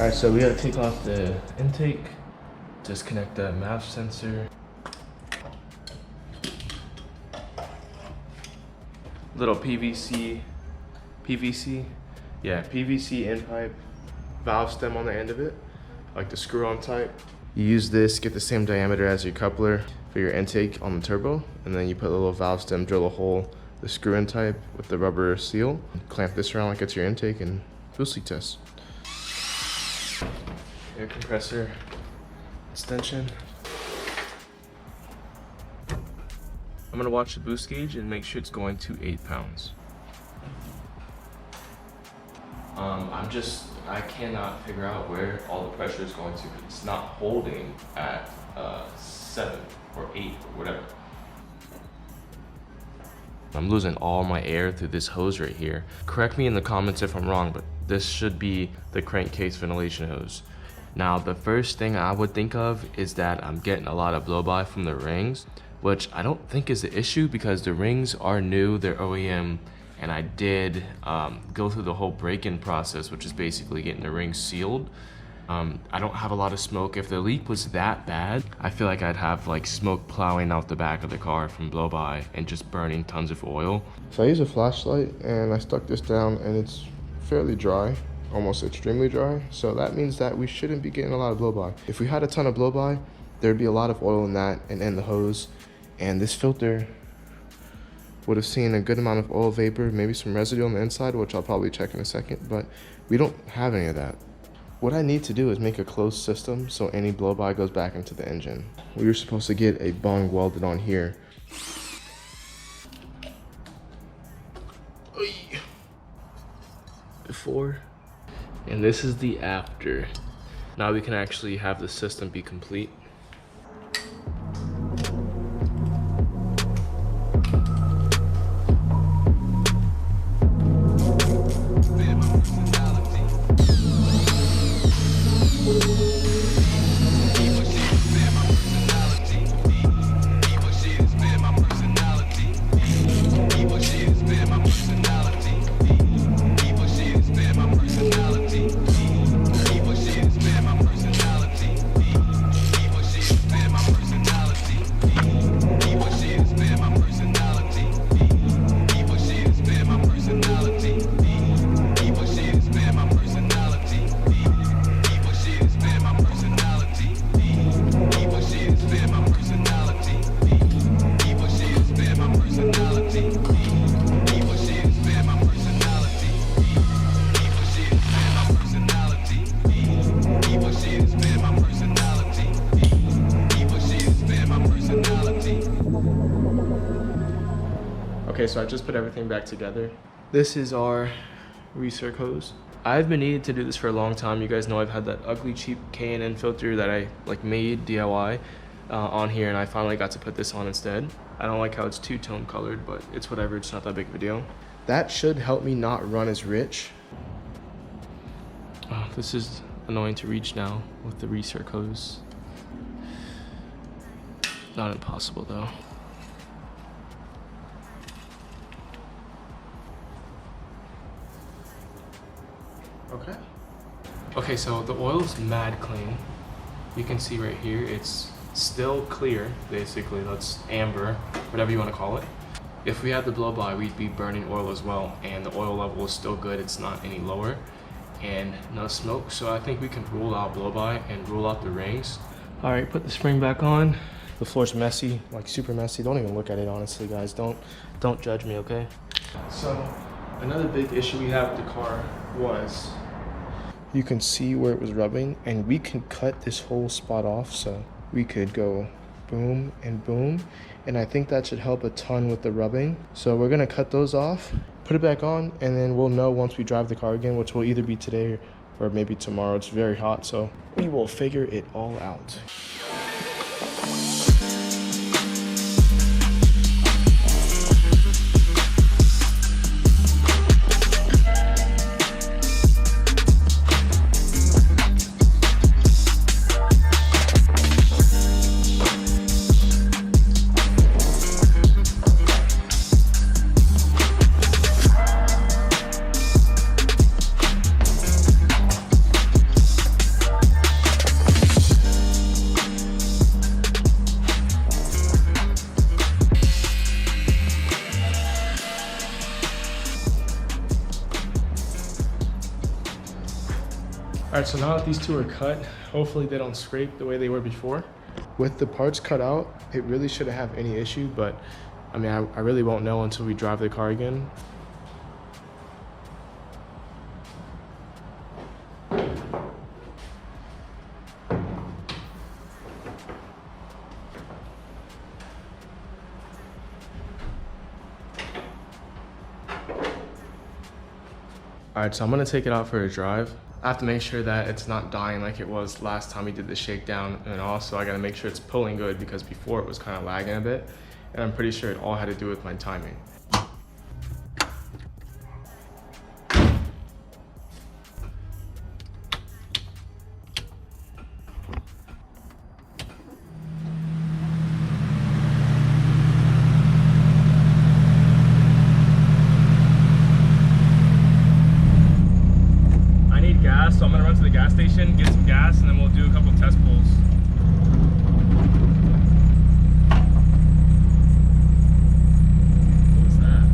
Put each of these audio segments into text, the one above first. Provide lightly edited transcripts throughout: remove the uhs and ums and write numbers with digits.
Alright, so we gotta take off the intake, disconnect the MAF sensor. Little PVC end pipe, valve stem on the end of it, like the screw-on type. You use this, get the same diameter as your coupler for your intake on the turbo, and then you put a little valve stem, drill a hole, the screw-in type with the rubber seal, clamp this around like it's your intake, and boost leak test. Air compressor extension. I'm gonna watch the boost gauge and make sure it's going to 8 pounds. I cannot figure out where all the pressure is going to. It's not holding at 7 or 8 or whatever. I'm losing all my air through this hose right here. Correct me in the comments if I'm wrong, but this should be the crankcase ventilation hose. Now, the first thing I would think of is that I'm getting a lot of blow-by from the rings, which I don't think is the issue because the rings are new, they're OEM, and I did go through the whole break-in process, which is basically getting the rings sealed. I don't have a lot of smoke. If the leak was that bad, I feel like I'd have like smoke plowing out the back of the car from blow-by and just burning tons of oil. So I use a flashlight and I stuck this down and it's fairly dry, almost extremely dry. So that means that we shouldn't be getting a lot of blow-by. If we had a ton of blow-by, there'd be a lot of oil in that and in the hose. And this filter would have seen a good amount of oil vapor, maybe some residue on the inside, which I'll probably check in a second, but we don't have any of that. What I need to do is make a closed system so any blow-by goes back into the engine. We were supposed to get a bung welded on here. Before, and this is the after. Now we can actually have the system be complete. Okay, so I just put everything back together. This is our recirc hose. I've been needing to do this for a long time. You guys know I've had that ugly cheap K&N filter that I made DIY on here, and I finally got to put this on instead. I don't like how it's two-tone colored, but it's whatever, it's not that big of a deal. That should help me not run as rich. Oh, this is annoying to reach now with the recirc hose. Not impossible though. Okay, so the oil's mad clean. You can see right here, it's still clear, basically. That's amber, whatever you want to call it. If we had the blow-by, we'd be burning oil as well, and the oil level is still good. It's not any lower, and no smoke. So I think we can rule out blow-by and rule out the rings. All right, put the spring back on. The floor's messy, like super messy. Don't even look at it, honestly, guys. Don't judge me, okay? So another big issue we have with the car was, you can see where it was rubbing, and we can cut this whole spot off, so we could go boom and boom, and I think that should help a ton with the rubbing. So we're gonna cut those off, put it back on, and then we'll know once we drive the car again, which will either be today or maybe tomorrow. It's very hot, so we will figure it all out. Alright, so now that these two are cut, hopefully they don't scrape the way they were before. With the parts cut out, it really shouldn't have any issue, but I mean, I really won't know until we drive the car again. Alright, so I'm gonna take it out for a drive. I have to make sure that it's not dying like it was last time we did the shakedown, and also I gotta make sure it's pulling good because before it was kind of lagging a bit, and I'm pretty sure it all had to do with my timing. So I'm gonna run to the gas station, get some gas, and then we'll do a couple test pulls. What was that?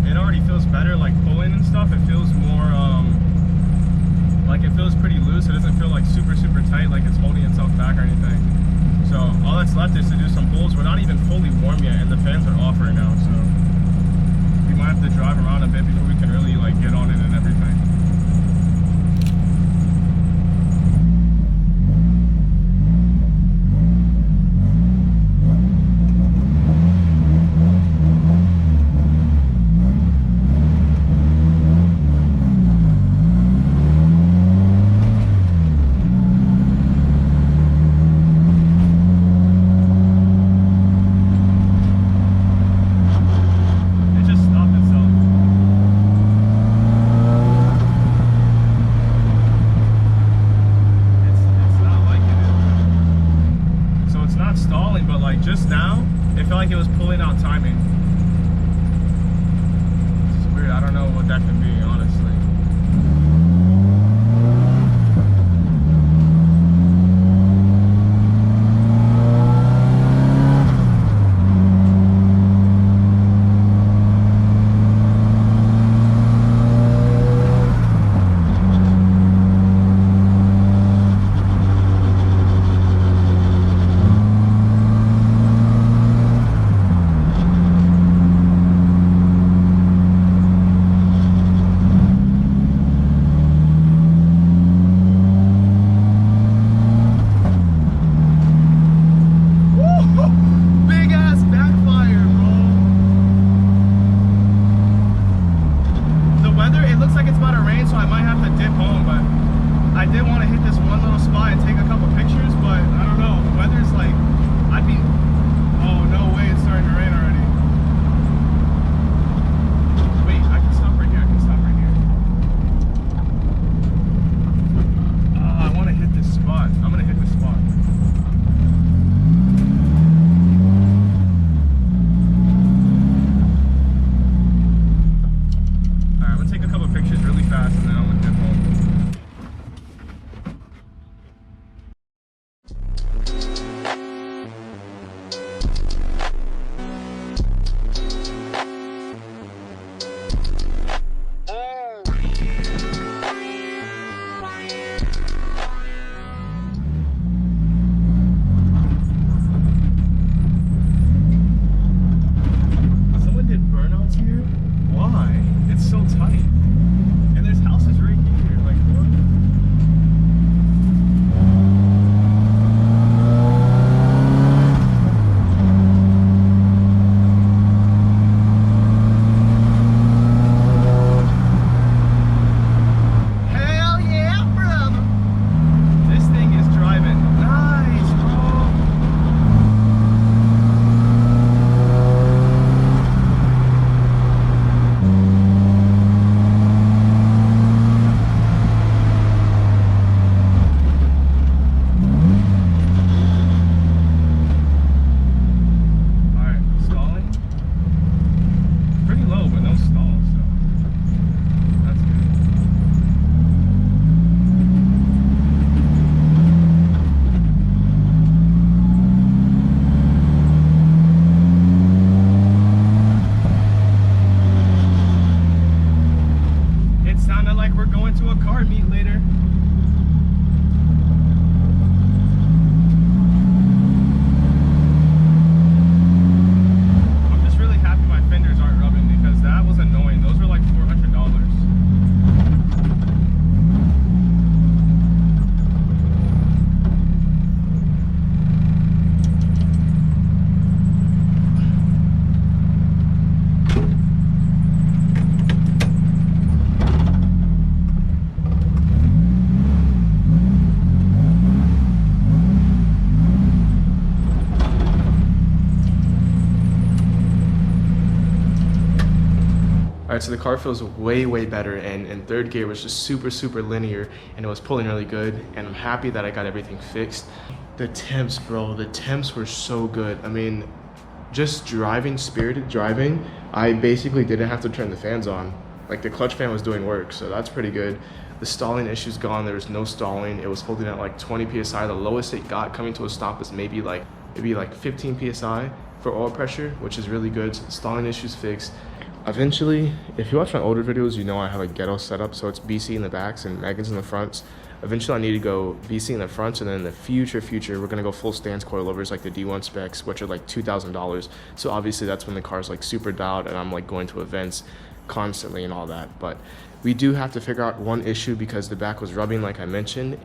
It already feels better, like pulling and stuff. It feels more like it feels pretty loose. It doesn't feel like super tight, like it's holding itself back or anything. So all that's left is to do some pulls. We're not even fully warm yet, and the fans are off right now, so we might have to drive around a bit before we can really like get on it and everything. Just now, it felt like it was pulling out timing. It's weird, I don't know what that could be, honestly. hard meet later. I'm just really happy my fenders aren't rubbing because that was annoying. Those were like $400. All right, so the car feels way better, and in third gear was just super linear, and it was pulling really good, and I'm happy that I got everything fixed. The temps, bro, the temps were so good. I mean, just driving, spirited driving, I basically didn't have to turn the fans on. Like, the clutch fan was doing work, so that's pretty good. The stalling issue's gone. There was no stalling. It was holding at like 20 psi. The lowest it got coming to a stop was maybe like 15 psi for oil pressure, which is really good. So the stalling issue's fixed. Eventually, if you watch my older videos, you know I have a ghetto setup, so it's BC in the backs and Megan's in the fronts. Eventually I need to go BC in the fronts, and then in the future we're gonna go full stance coilovers like the D1 specs, which are like $2,000. So obviously that's when the car's like super dialed and I'm like going to events constantly and all that. But we do have to figure out one issue because the back was rubbing, like I mentioned.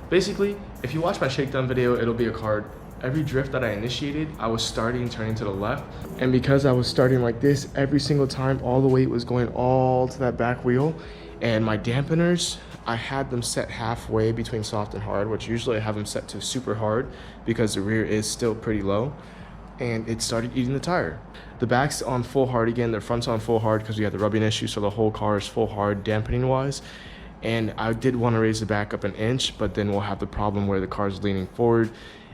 Basically, if you watch my shakedown video, it'll be a card. Every drift that I initiated, I was turning to the left. And because I was starting like this, every single time, all the weight was going all to that back wheel. And my dampeners, I had them set halfway between soft and hard, which usually I have them set to super hard because the rear is still pretty low. And it started eating the tire. The back's on full hard again, the front's on full hard because we had the rubbing issue, so the whole car is full hard dampening wise. And I did want to raise the back up an inch, but then we'll have the problem where the car's leaning forward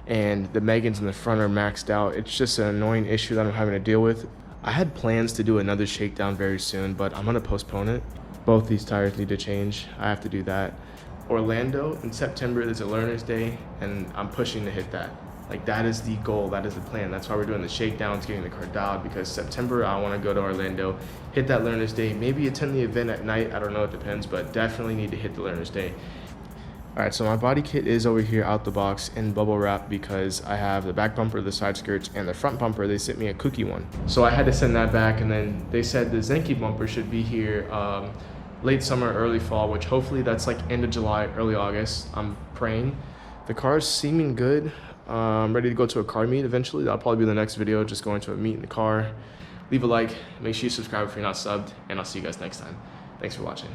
and the Megans in the front are maxed out. It's just an annoying issue that I'm having to deal with. I had plans to do another shakedown very soon, but I'm gonna postpone it. Both these tires need to change. I have to do that. Orlando in September, there's a Learner's Day, and I'm pushing to hit that. Like, that is the goal, that is the plan. That's why we're doing the shakedowns, getting the car dialed, because September, I wanna go to Orlando, hit that Learner's Day, maybe attend the event at night, I don't know, it depends, but definitely need to hit the Learner's Day. All right, so my body kit is over here out the box in bubble wrap because I have the back bumper, the side skirts, and the front bumper. They sent me a cookie one. So I had to send that back, and then they said the Zenki bumper should be here late summer, early fall, which hopefully that's like end of July, early August. I'm praying. The car's seeming good. I'm ready to go to a car meet eventually. That'll probably be the next video, just going to a meet in the car. Leave a like, make sure you subscribe if you're not subbed, and I'll see you guys next time. Thanks for watching.